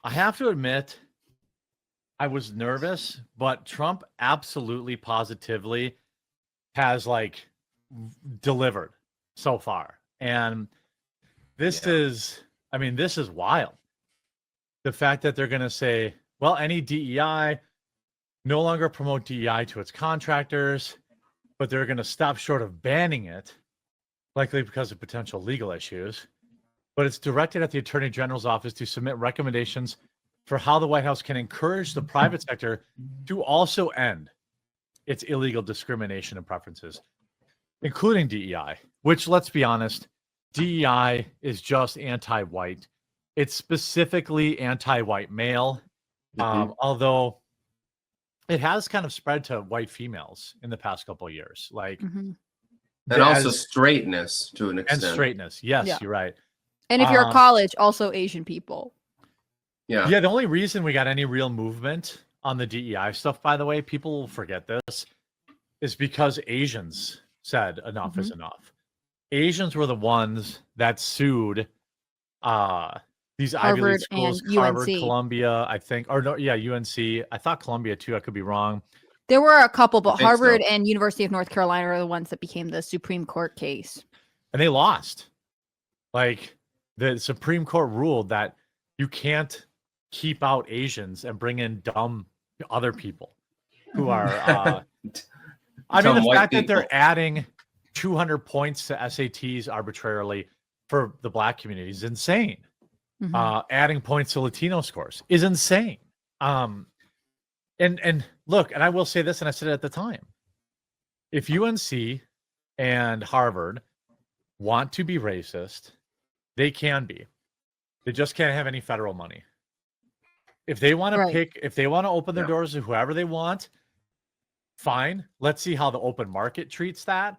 I have to admit, I was nervous, but Trump absolutely positively has like delivered so far. And this is, I mean, this is wild. The fact that they're going to say, well, any DEI, no longer promote DEI to its contractors, but they're going to stop short of banning it, likely because of potential legal issues. But it's directed at the Attorney General's office to submit recommendations for how the White House can encourage the private sector to also end its illegal discrimination and preferences, including DEI, which, let's be honest, DEI is just anti-white. It's specifically anti-white male, although it has kind of spread to white females in the past couple of years. Like, and also straightness to an extent. And straightness. Yes, you're right. And if you're at college, also Asian people. Yeah. Yeah. The only reason we got any real movement on the DEI stuff, by the way, people will forget this, is because Asians said enough is enough. Asians were the ones that sued these Ivy League schools, Harvard, Columbia, I think, or no, yeah, UNC. I thought Columbia too. I could be wrong. There were a couple, but Harvard and University of North Carolina are the ones that became the Supreme Court case. And they lost. Like, the Supreme Court ruled that you can't keep out Asians and bring in dumb other people who are, I mean, the fact that they're adding 200 points to SATs arbitrarily for the Black community is insane. Adding points to Latino scores is insane. And look, and I will say this, and I said it at the time, if UNC and Harvard want to be racist, they can be. They just can't have any federal money. If they want to pick, if they want to open their doors to whoever they want, fine. Let's see how the open market treats that.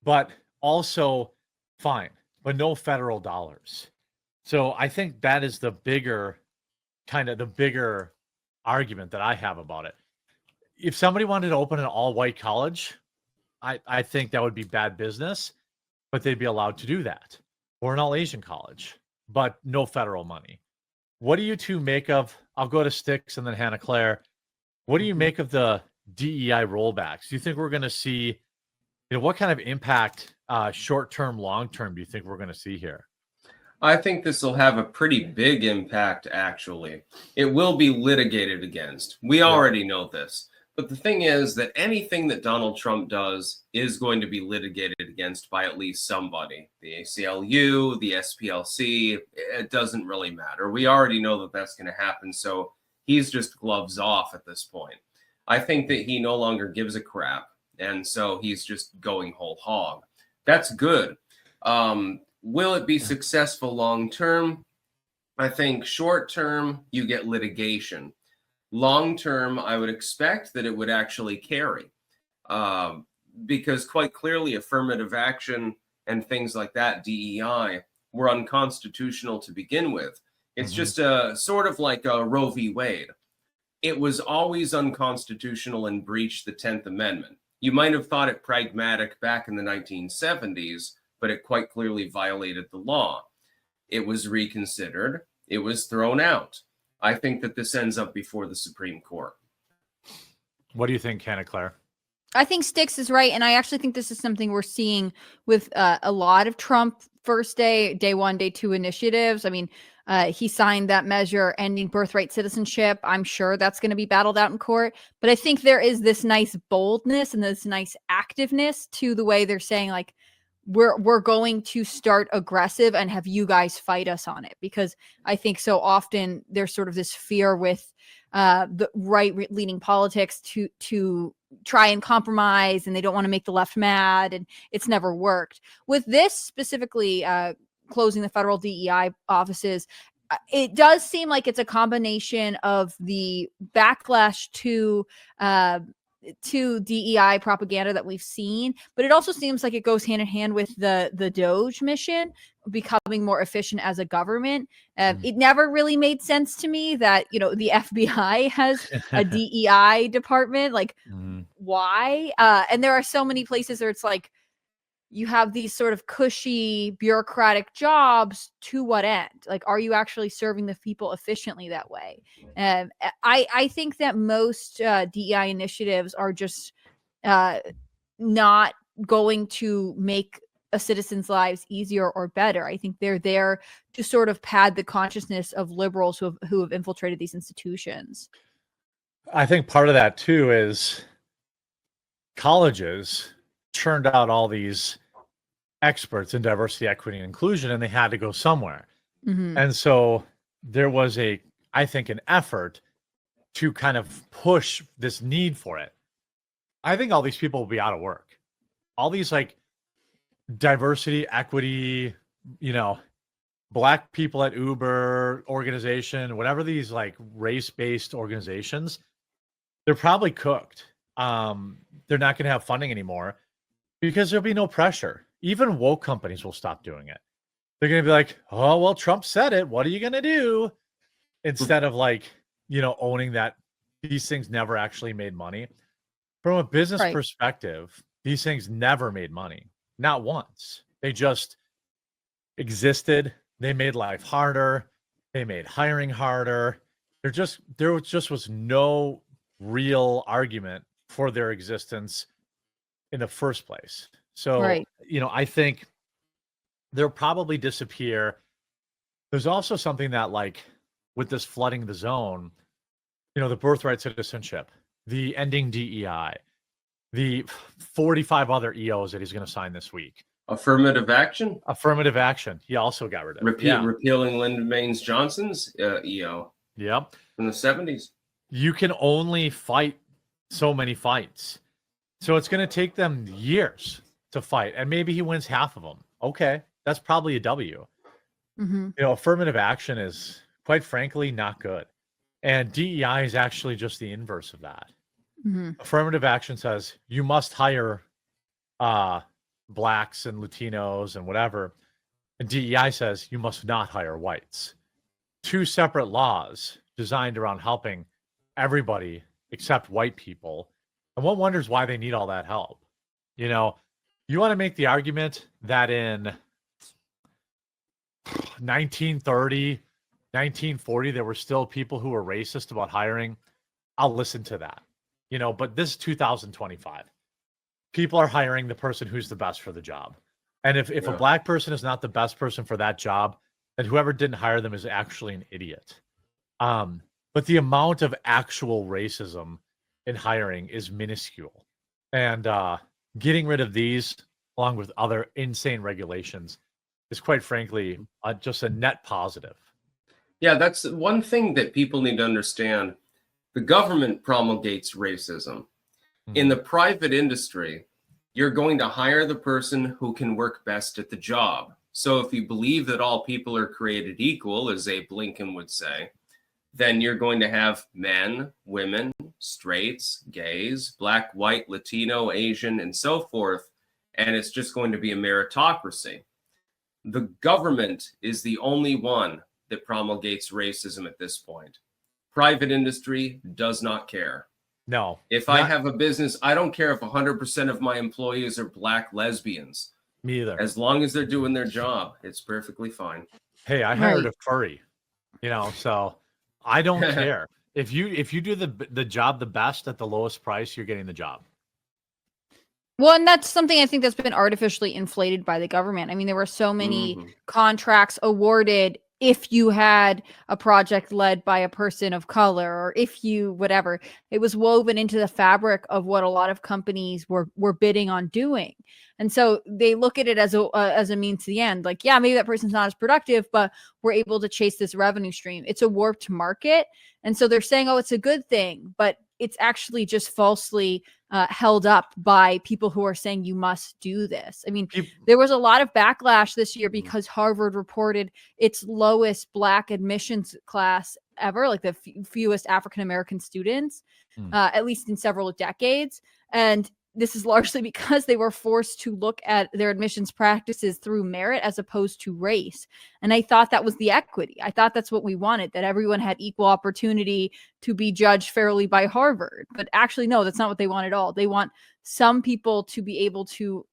But also, fine, but no federal dollars. So I think that is the bigger argument that I have about it. If somebody wanted to open an all-white college, I think that would be bad business, but they'd be allowed to do that. Or an all-Asian college, but no federal money. What do you two make of, I'll go to Styx and then Hannah Claire. What do you make of the DEI rollbacks? Do you think we're going to see, what kind of impact, short-term, long-term, do you think we're going to see here? I think this will have a pretty big impact, actually. It will be litigated against. We already know this. But the thing is that anything that Donald Trump does is going to be litigated against by at least somebody. The ACLU, the SPLC, it doesn't really matter. We already know that that's going to happen. So he's just gloves off at this point. I think that he no longer gives a crap. And so he's just going whole hog. That's good. Will it be successful long term? I think short term, you get litigation. Long term, I would expect that it would actually carry, because quite clearly affirmative action and things like that, DEI, were unconstitutional to begin with. It's just a sort of like a Roe v. Wade. It was always unconstitutional and breached the 10th Amendment. You might have thought it pragmatic back in the 1970s, but it quite clearly violated the law. It was reconsidered. It was thrown out. I think that this ends up before the Supreme Court. What do you think, Hannah Claire? I think Styx is right. And I actually think this is something we're seeing with a lot of Trump first day 1, day 2 initiatives. I mean, he signed that measure ending birthright citizenship. I'm sure that's going to be battled out in court. But I think there is this nice boldness and this nice activeness to the way they're saying, like, we're going to start aggressive and have you guys fight us on it. Because I think so often there's sort of this fear with the right-leaning politics to try and compromise, and they don't want to make the left mad, and it's never worked. With this specifically, closing the federal DEI offices, it does seem like it's a combination of the backlash to DEI propaganda that we've seen, but it also seems like it goes hand in hand with the Doge mission becoming more efficient as a government. It never really made sense to me that, the FBI has a DEI department. Like, why? And there are so many places where it's like, you have these sort of cushy bureaucratic jobs. To what end? Like, are you actually serving the people efficiently that way? I think that most DEI initiatives are just not going to make a citizen's lives easier or better. I think they're there to sort of pad the consciousness of liberals who have infiltrated these institutions. I think part of that too is colleges churned out all these experts in diversity, equity, and inclusion, and they had to go somewhere. Mm-hmm. And so there was I think, an effort to kind of push this need for it. I think all these people will be out of work. All these like diversity, equity, Black people at Uber organization, whatever these like race-based organizations, they're probably cooked. They're not going to have funding anymore because there'll be no pressure. Even woke companies will stop doing it. They're going to be like, oh, well, Trump said it. What are you going to do? Instead of like, owning that these things never actually made money. From a business perspective, these things never made money. Not once. They just existed. They made life harder. They made hiring harder. There just was no real argument for their existence in the first place. So, I think they'll probably disappear. There's also something that, like, with this flooding the zone, the birthright citizenship, the ending DEI, the 45 other EOs that he's going to sign this week. Affirmative action? Affirmative action. He also got rid of repealing Lyndon Baines Johnson's EO. Yep. In the 70s. You can only fight so many fights. So it's going to take them years to fight. And maybe he wins half of them. Okay. That's probably a W. Mm-hmm. Affirmative action is, quite frankly, not good. And DEI is actually just the inverse of that. Mm-hmm. Affirmative action says you must hire Blacks and Latinos and whatever. And DEI says you must not hire whites. Two separate laws designed around helping everybody except white people. And one wonders why they need all that help. You want to make the argument that in 1930, 1940, there were still people who were racist about hiring. I'll listen to that. But this is 2025. People are hiring the person who's the best for the job. And if a Black person is not the best person for that job, then whoever didn't hire them is actually an idiot. But the amount of actual racism in hiring is minuscule. And getting rid of these, along with other insane regulations, is quite frankly just a net positive. Yeah, that's one thing that people need to understand. The government promulgates racism. Mm-hmm. In the private industry, you're going to hire the person who can work best at the job. So if you believe that all people are created equal, as Abe Lincoln would say, then you're going to have men, women, straights, gays, Black, white, Latino, Asian, and so forth. And it's just going to be a meritocracy. The government is the only one that promulgates racism at this point. Private industry does not care. No. If I have a business, I don't care if 100% of my employees are Black lesbians. Me either. As long as they're doing their job, it's perfectly fine. Hey, I hired a furry, so I don't care. If you do the job the best at the lowest price, you're getting the job. Well, and that's something I think that's been artificially inflated by the government. I mean, there were so many contracts awarded if you had a project led by a person of color, or if you whatever. It was woven into the fabric of what a lot of companies were bidding on doing. And so they look at it as a means to the end. Like, yeah, maybe that person's not as productive, but we're able to chase this revenue stream. It's a warped market. And so they're saying, oh, it's a good thing, but it's actually just falsely held up by people who are saying you must do this. I mean, there was a lot of backlash this year because Harvard reported its lowest Black admissions class ever, like the fewest African-American students, at least in several decades. And this is largely because they were forced to look at their admissions practices through merit as opposed to race. And I thought that was the equity. I thought that's what we wanted, that everyone had equal opportunity to be judged fairly by Harvard. But actually, no, that's not what they want at all. They want some people to be able to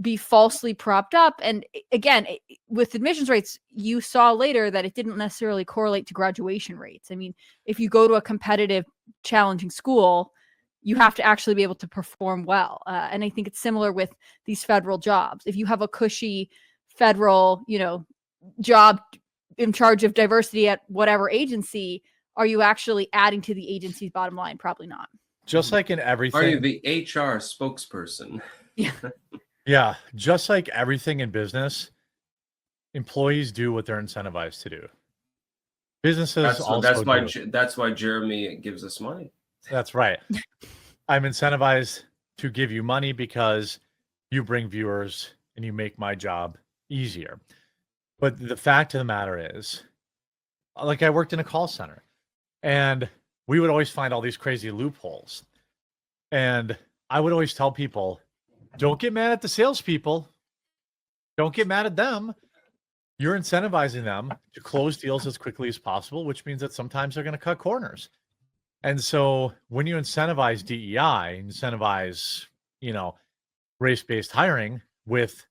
be falsely propped up. And again, with admissions rates, you saw later that it didn't necessarily correlate to graduation rates. I mean, if you go to a competitive, challenging school, you have to actually be able to perform well. And I think it's similar with these federal jobs. If you have a cushy federal, job in charge of diversity at whatever agency, are you actually adding to the agency's bottom line? Probably not. Just like in everything. Are you the HR spokesperson? Yeah. Yeah, just like everything in business, employees do what they're incentivized to do. Businesses that's why Jeremy gives us money. That's right. I'm incentivized to give you money because you bring viewers and you make my job easier. But the fact of the matter is, like, I worked in a call center and we would always find all these crazy loopholes. And I would always tell people, don't get mad at the salespeople. Don't get mad at them. You're incentivizing them to close deals as quickly as possible, which means that sometimes they're going to cut corners. And so when you incentivize DEI, incentivize, race-based hiring with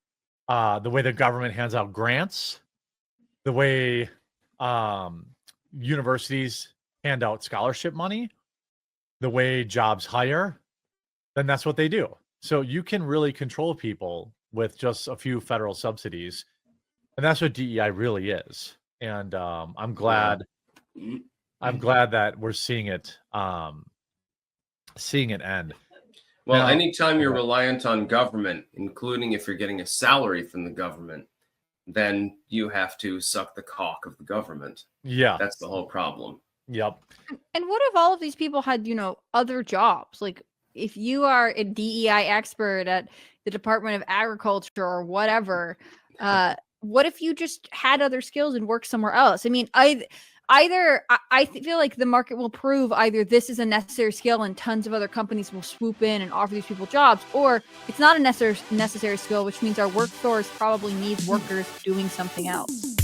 the way the government hands out grants, the way universities hand out scholarship money, the way jobs hire, then that's what they do. So you can really control people with just a few federal subsidies. And that's what DEI really is. And I'm glad that we're seeing it end. Well, now, anytime you're reliant on government, including if you're getting a salary from the government, then you have to suck the cock of the government. Yeah. That's the whole problem. Yep. And what if all of these people had, other jobs? Like, if you are a DEI expert at the Department of Agriculture or whatever, what if you just had other skills and worked somewhere else? I mean, I feel like the market will prove either this is a necessary skill and tons of other companies will swoop in and offer these people jobs, or it's not a necessary skill, which means our workforce probably needs workers doing something else.